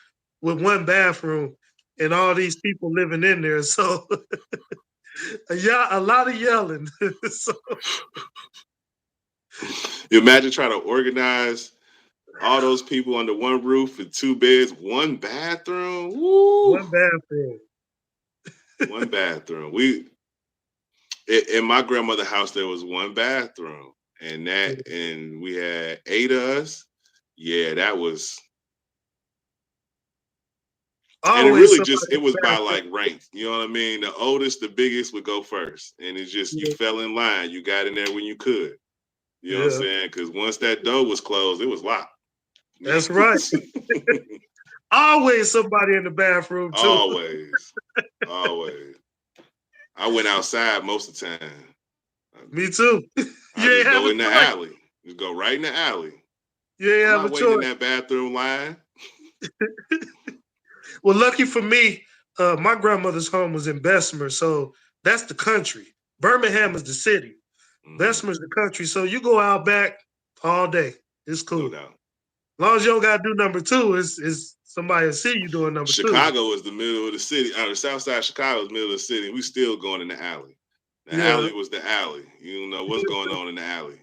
with one bathroom, and all these people living in there. So yeah, a lot of yelling. So You imagine trying to organize all those people under one roof in 2 beds, one bathroom. Woo! one bathroom. One bathroom. In my grandmother's house, there was one bathroom, and we had 8 of us. Yeah, that was, and it Always really somebody just in it was the by bathroom. like rank. You know what I mean? The oldest, the biggest would go first, and it's just you Yeah, fell in line. You got in there when you could. You know what I'm yeah, saying? Because once that door was closed, it was locked. that's right. Always somebody in the bathroom too. Always, always. I went outside most of the time. Me too. I You ain't just have go a in the choice. alley. Just go right in the alley. You ain't I'm have a not waiting in choice. that bathroom line. Well, lucky for me, my grandmother's home was in Bessemer, so that's the country. Birmingham is the city. Hmm. Bessemer's the country. So you go out back all day. It's No cool. doubt. As long as you don't gotta do number two, it's somebody will see you doing number two. Chicago is the middle of the city. The south side of Chicago is the middle of the city. We still going in the alley. The Yeah. alley was the alley. You don't know what's going on in the alley.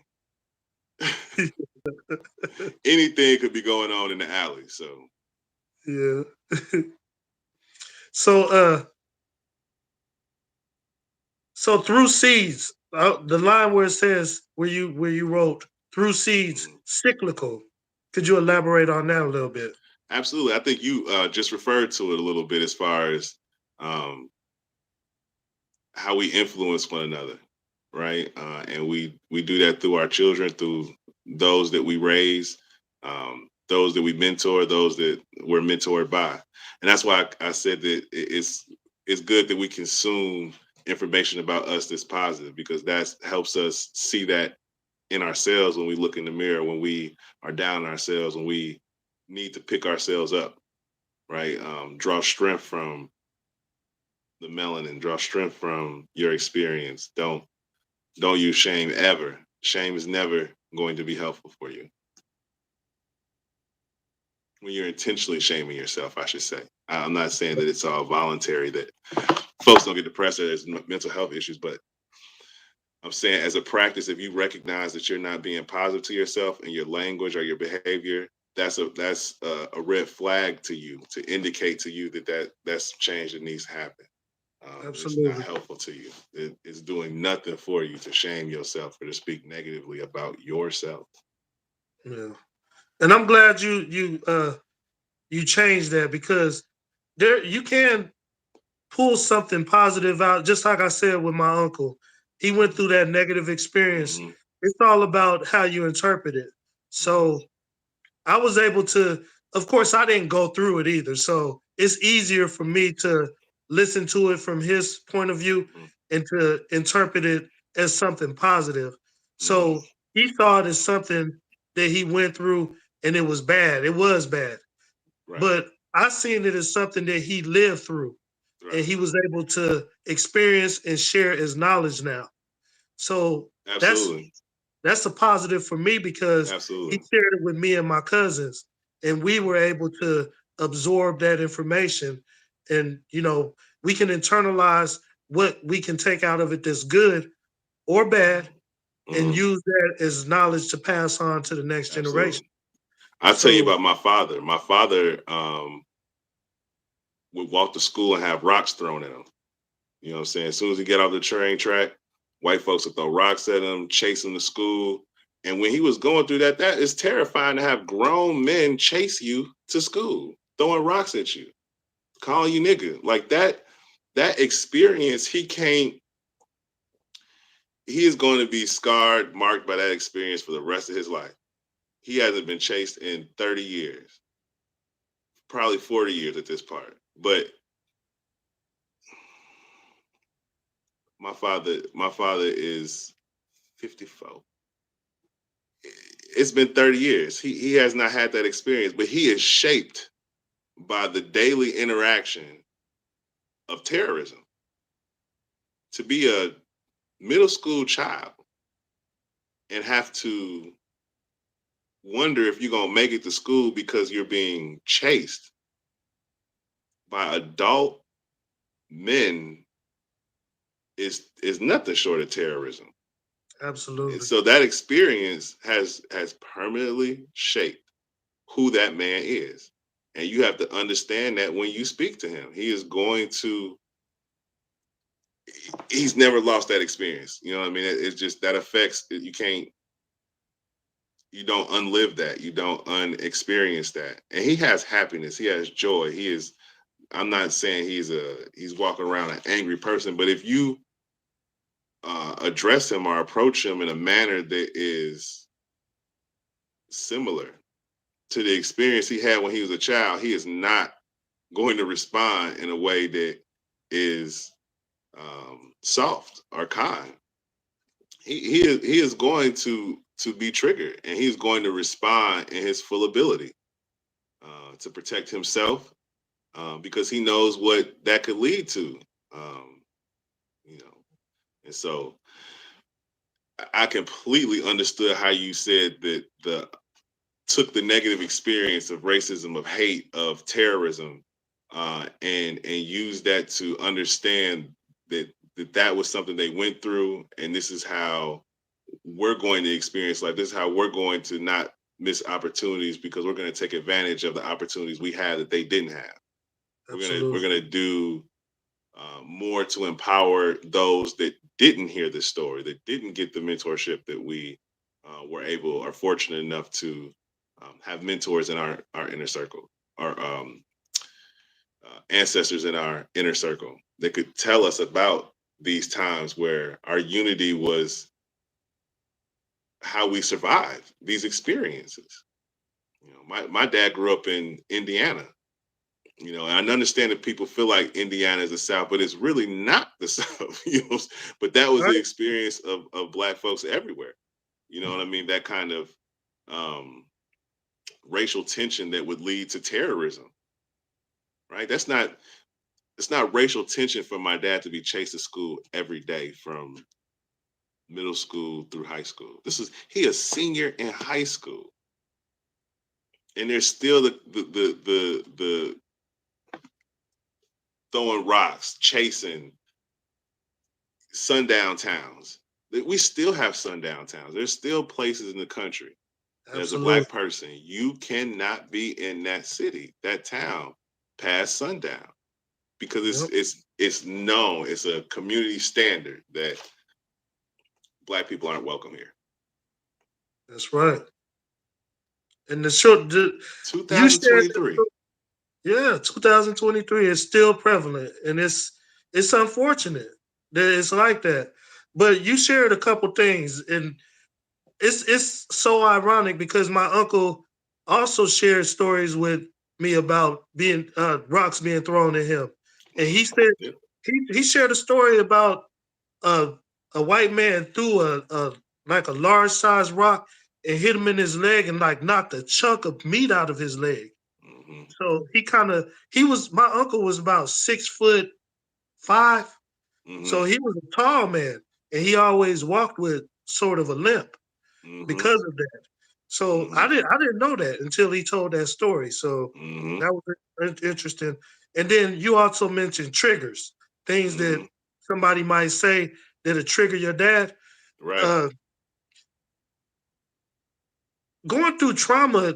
Anything could be going on in the alley. So Yeah. So so through seeds, the line where it says where you wrote through seeds mhm. cyclical. Could you elaborate on that a little bit? Absolutely. I think you just referred to it a little bit as far as um, how we influence one another, right? And we do that through our children, through those that we raise, those that we mentor, those that we're mentored by, and that's why I said that it's good that we consume information about us that's positive because that helps us see that in ourselves when we look in the mirror, when we are down on ourselves, when we need to pick ourselves up, right? Draw strength from the melanin, draw strength from your experience. Don't use shame ever. Shame is never going to be helpful for you. When you're intentionally shaming yourself, I should say. I'm not saying that it's all voluntary that folks don't get depressed or there's mental health issues, but I'm saying as a practice, if you recognize that you're not being positive to yourself in your language or your behavior, that's a red flag to you to indicate to you that's change that needs to happen. It's not Absolutely. helpful to you. It's doing nothing for you to shame yourself or to speak negatively about yourself. Yeah. And I'm glad you changed that because there you can pull something positive out. Just like I said with my uncle, he went through that negative experience. Hmm. It's all about how you interpret it. Hmm. So I was able to, of course, I didn't go through it either. So it's easier for me to listen to it from his point of view Hmm. and to interpret it as something positive. Hmm. So he saw it as something that he went through and it was bad. It was bad. Right. But I seen it as something that he lived through and Right. he was able to experience and share his knowledge now. So that's Absolutely. that's a positive for me because he Absolutely. shared it with me and my cousins, and we were able to absorb that information. And we can internalize what we can take out of it that's good or bad, and Hmm. use that as knowledge to pass on to the next generation. Absolutely. I'll tell you So about my father. My father would walk to school and have rocks thrown at him. You know what I'm saying? As soon as he get off the train track, white folks would throw rocks at him, chase him to school. And when he was going through that, that is terrifying to have grown men chase you to school, throwing rocks at you, calling you nigga. Like that experience, he is going to be scarred, marked by that experience for the rest of his life. He hasn't been chased in 30 years, probably 40 years at this part. But my father is 54. It's been 30 years. He has not had that experience, but he is shaped by the daily interaction of terrorism. To be a middle school child and have to wonder if you're going to make it to school because you're being chased by adult men is nothing short of terrorism. And absolutely, so that experience has permanently shaped who that man is. And you have to understand that when you speak to him, he's never lost that experience. You know what I mean? It's just that affects, you don't unlive that. You don't unexperience that. And he has happiness. He has joy. I'm not saying he's walking around an angry person, but if you address him or approach him in a manner that is similar to the experience he had when he was a child, he is not going to respond in a way that is soft or kind. He is going to be triggered, and he's going to respond in his full ability to protect himself because he knows what that could lead to. Um, you know, and so I completely understood how you said that the took the negative experience of racism, of hate, of terrorism, and used that to understand that was something they went through, and this is how we're going to experience life. This is how we're going to not miss opportunities because we're going to take advantage of the opportunities we had that they didn't have. We're absolutely, gonna do more to empower those that didn't hear this story, that didn't get the mentorship that we were able or fortunate enough to have mentors in our inner circle, our ancestors in our inner circle that could tell us about these times where our unity was how we survived these experiences. You know, my dad grew up in Indiana. You know, and I understand that people feel like Indiana is the South, but it's really not the South. You know, but that was the right, experience of Black folks everywhere. You know what I mean? That kind of um, racial tension that would lead to terrorism, right? It's not racial tension for my dad to be chased to school every day from middle school through high school. He a senior in high school, and there's still the throwing rocks, chasing sundown towns. We still have sundown towns. There's still places in the country that as a absolutely. Black person, you cannot be in that city, that town, past sundown because Yep, it's known. It's a community standard that Black people aren't welcome here. that's right. And the short, you shared that 2023. yeah, 2023 is still prevalent, and it's unfortunate that it's like that. But you shared a couple things, and it's so ironic because my uncle also shared stories with me about being rocks being thrown at him, and he Mm-hmm. said Yep. he shared a story about uh, a white man threw a like a large size rock and hit him in his leg and like knocked a chunk of meat out of his leg. Mm-hmm. So he was my uncle was about 6'5", Mm-hmm. so he was a tall man, and he always walked with sort of a limp Mm-hmm. because of that. So Mm-hmm. I didn't know that until he told that story. So Mm-hmm. that was interesting. And then you also mentioned triggers, things that Mm-hmm. somebody might say that'll trigger your dad. Right. Uh, Going through trauma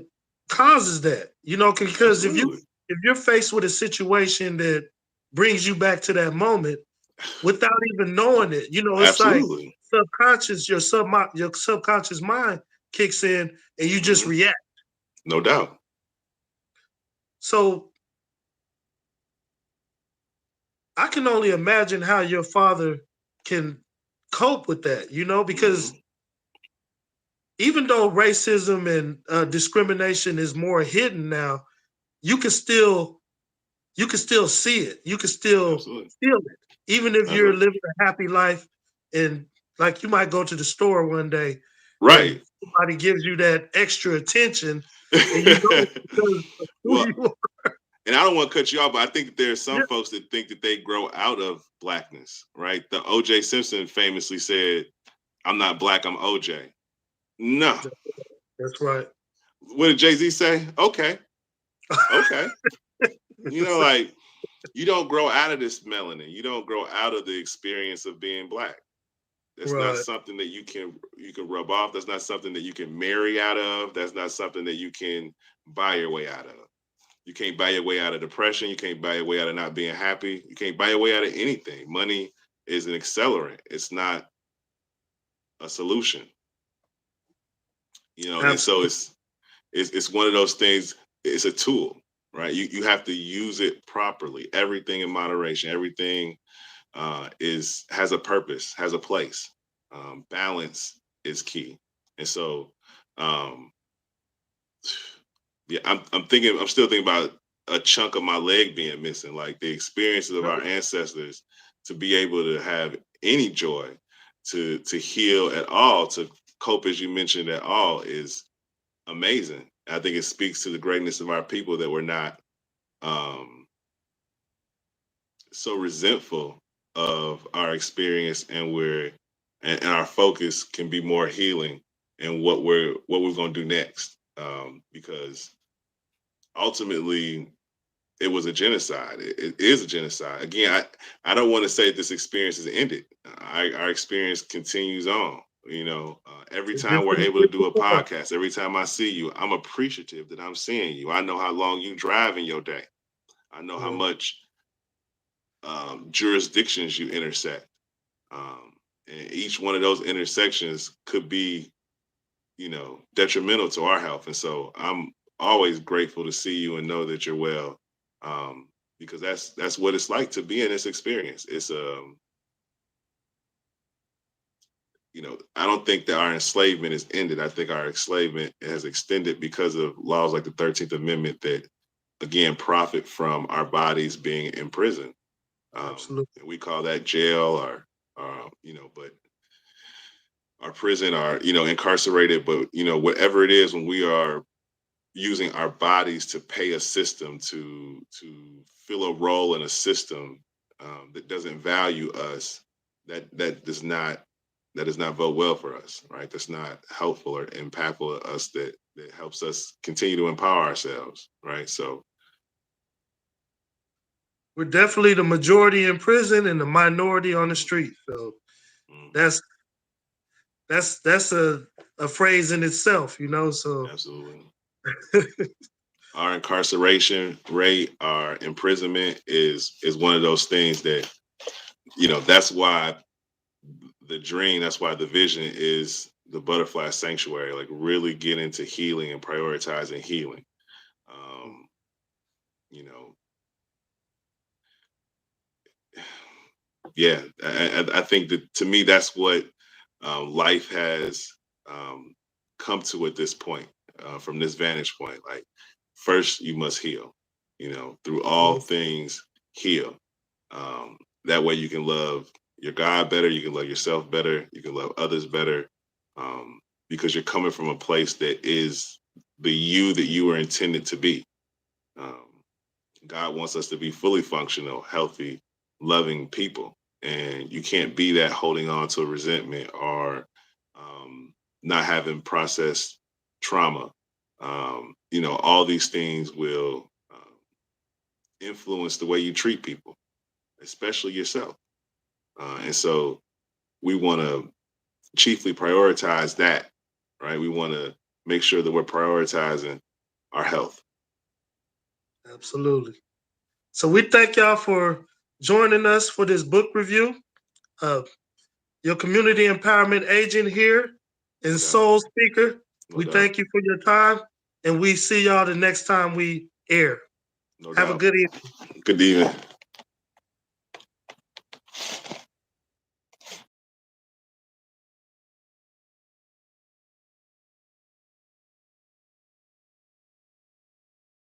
causes that, because Absolutely. if you're faced with a situation that brings you back to that moment without even knowing it, it's like Absolutely. subconscious, your subconscious mind kicks in and you just Hmm. react. No doubt. So I can only imagine how your father can cope with that, because Hmm. even though racism and discrimination is more hidden now, you can still see it. You can still Absolutely. feel it, even if you're Absolutely. living a happy life. And like you might go to the store one day and Right. somebody gives you that extra attention, and it's because of who Well, you are. and I don't want to cut you off, but I think there's Yeah, some folks that think that they grow out of blackness, right? The OJ Simpson famously said, "I'm not black, I'm OJ." No. that's right. What did Jay-Z say? Okay. Okay. Like you don't grow out of this melanin. You don't grow out of the experience of being black. That's not Right. something that you can rub off. That's not something that you can marry out of. That's not something that you can buy your way out of. You can't buy your way out of depression. You can't buy your way out of not being happy. You can't buy your way out of anything. Money is an accelerant. It's not a solution. And so Absolutely. it's one of those things. It's a tool, right? You have to use it properly. Everything in moderation. Everything is has a purpose, has a place. Balance is key, and so um, yeah, I'm still thinking about a chunk of my leg being missing, like the experiences of our ancestors to be able to have any joy, to heal at all, to cope as you mentioned at all is amazing. I think it speaks to the greatness of our people that we're not um, so resentful of our experience, and and our focus can be more healing and what we're going to do next, because ultimately it was a genocide. It is a genocide. Again, I don't want to say this experience is ended. Our experience continues on. Every It's time just we're in able to do a different form. podcast, every time I see you, I'm appreciative that I'm seeing you. I know how long you drive in your day. I know how Yeah. much jurisdictions you intersect. And each one of those intersections could be, detrimental to our health. And so I'm always grateful to see you and know that you're well, because that's what it's like to be in this experience. It's I don't think that our enslavement is ended. I think our enslavement has extended because of laws like the 13th Amendment that again profit from our bodies being in prison. Absolutely. And we call that jail, or but our prison, our incarcerated, but whatever it is, when we are using our bodies to pay a system to fill a role in a system that doesn't value us, that does not vote well for us, right? That's not helpful or impactful to us. That helps us continue to empower ourselves, right? So We're definitely the majority in prison and the minority on the street. So mhm, that's that's a phrase in itself. So absolutely. Our incarceration rate, our imprisonment is one of those things that that's why the dream, that's why the vision is the butterfly sanctuary, like really get into healing and prioritizing healing. Um, you know, yeah, I think that to me, that's what life has um, come to at this point, from this vantage point. Like, first, you must heal, through all things, heal. That way, you can love your God better, you can love yourself better, you can love others better, because you're coming from a place that is the you that you were intended to be. Um, God wants us to be fully functional, healthy, loving people. And you can't be that holding on to resentment or not having processed trauma. All these things will influence the way you treat people, especially yourself. And so we want to chiefly prioritize that, right? We want to make sure that we're prioritizing our health. Absolutely. So we thank y'all for joining us for this book review. Your community empowerment agent here in SoulSpeaker. We thank you for your time, and we see y'all the next time we air. No Have doubt. a good evening. Good evening.